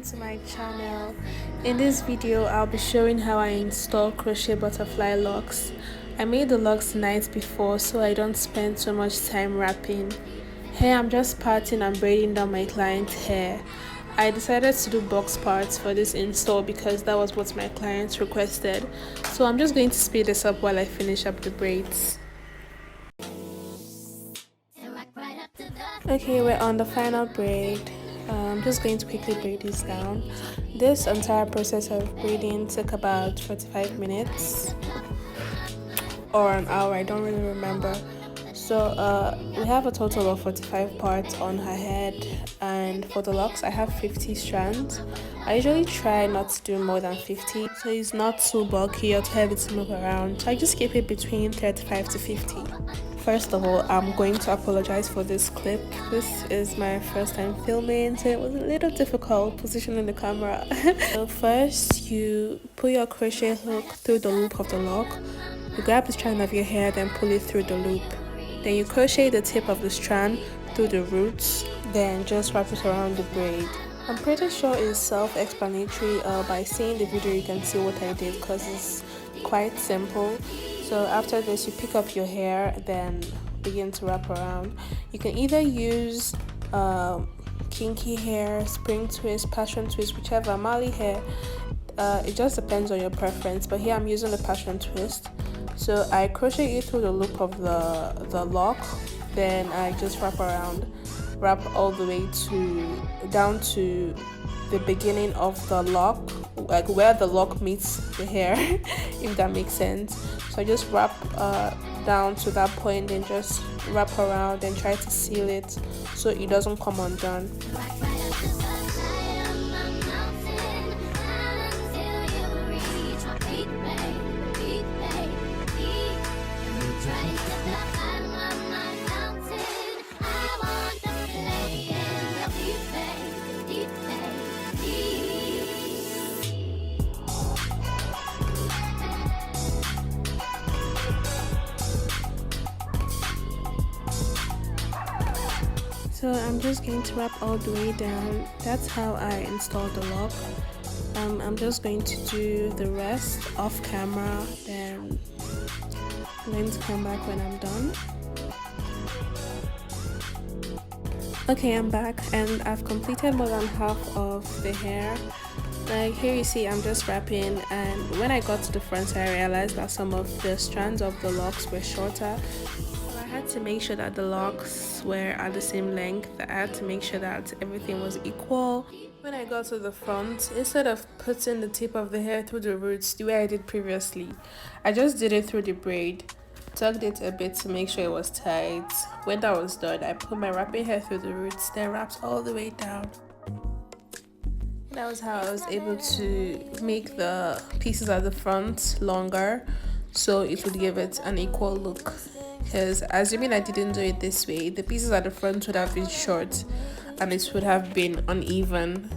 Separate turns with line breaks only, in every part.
to my channel. In this video I'll be showing how I install crochet butterfly locks. I made the locks the night before so I don't spend so much time wrapping. Here I'm just parting and braiding down my client's hair. I decided to do box parts for this install because that was what my clients requested, so I'm just going to speed this up while I finish up the braids. Okay, we're on the final braid. I'm just going to quickly braid this down. This entire process of braiding took about 45 minutes or an hour, I don't really remember. So we have a total of 45 parts on her head, and for the locks I have 50 strands. I usually try not to do more than 50 so it's not too bulky or too heavy to move around, so I just keep it between 35 to 50. First of all, I'm going to apologize for this clip. This is my first time filming, so it was a little difficult positioning the camera. So first, you put your crochet hook through the loop of the lock. You grab the strand of your hair, then pull it through the loop. Then you crochet the tip of the strand through the roots, then just wrap it around the braid. I'm pretty sure it's self-explanatory. By seeing the video you can see what I did because it's quite simple. So after this, you pick up your hair, then begin to wrap around. You can either use kinky hair, spring twist, passion twist, whichever, Mali hair. It just depends on your preference, but here I'm using the passion twist. So I crochet it through the loop of the lock, then I just wrap all the way down to the beginning of the lock, like where the lock meets the hair, if that makes sense. So I just wrap down to that point, then just wrap around and try to seal it so it doesn't come undone. So I'm just going to wrap all the way down. That's how I install the lock. I'm just going to do the rest off camera, then I'm going to come back when I'm done. Okay, I'm back and I've completed more than half of the hair. Like here you see I'm just wrapping, and when I got to the front I realized that some of the strands of the locks were shorter. I had to make sure that the locks were at the same length. I had to make sure that everything was equal. When I got to the front, instead of putting the tip of the hair through the roots the way I did previously, I just did it through the braid, tugged it a bit to make sure it was tight. When that was done, I put my wrapping hair through the roots, then wrapped all the way down. That was how I was able to make the pieces at the front longer so it would give it an equal look. Because assuming I didn't do it this way, the pieces at the front would have been short and it would have been uneven.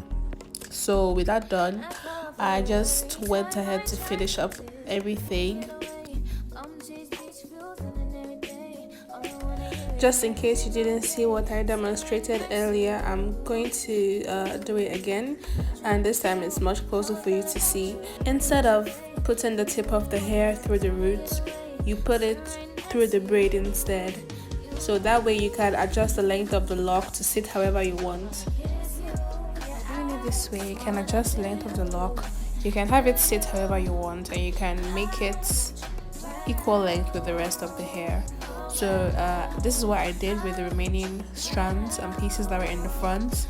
So with that done, I just went ahead to finish up everything. Just in case you didn't see what I demonstrated earlier, I'm going to do it again, and this time it's much closer for you to see. Instead of putting the tip of the hair through the roots, you put it through the braid instead, so that way you can adjust the length of the lock to sit however you want. Doing it this way, you can adjust the length of the lock, you can have it sit however you want, and you can make it equal length with the rest of the hair. So this is what I did with the remaining strands and pieces that were in the front.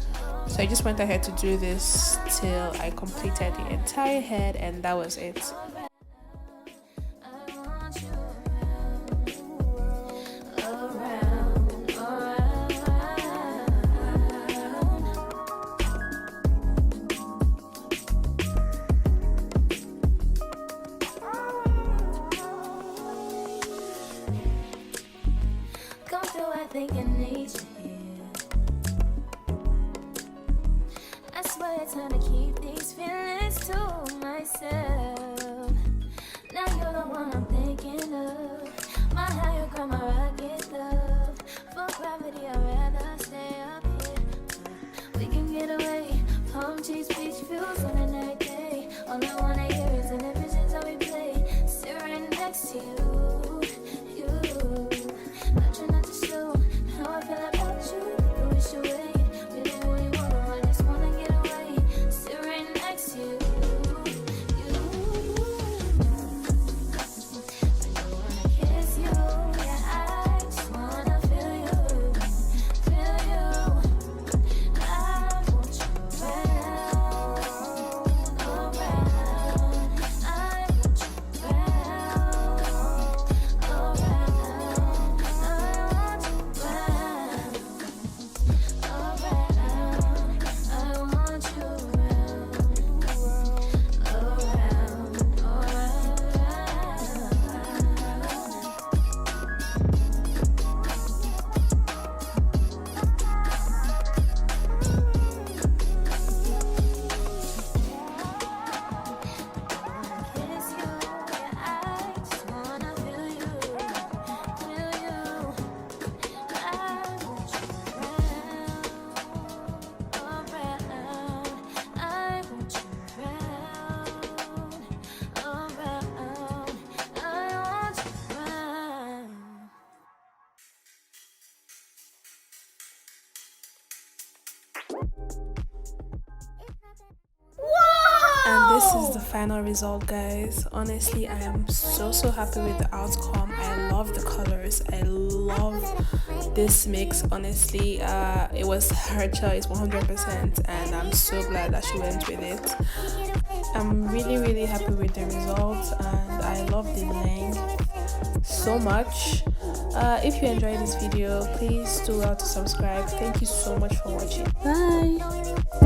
So I just went ahead to do this till I completed the entire head, and that was it.
I think I need you here. I swear it's hard to keep these feelings to myself.
And this is the final result, guys. Honestly, I am so happy with the outcome. I love the colors. I love this mix. Honestly, it was her choice 100%, and I'm so glad that she went with it. I'm really happy with the results, and I love the length so much. If you enjoyed this video, please do well to subscribe. Thank you so much for watching. Bye.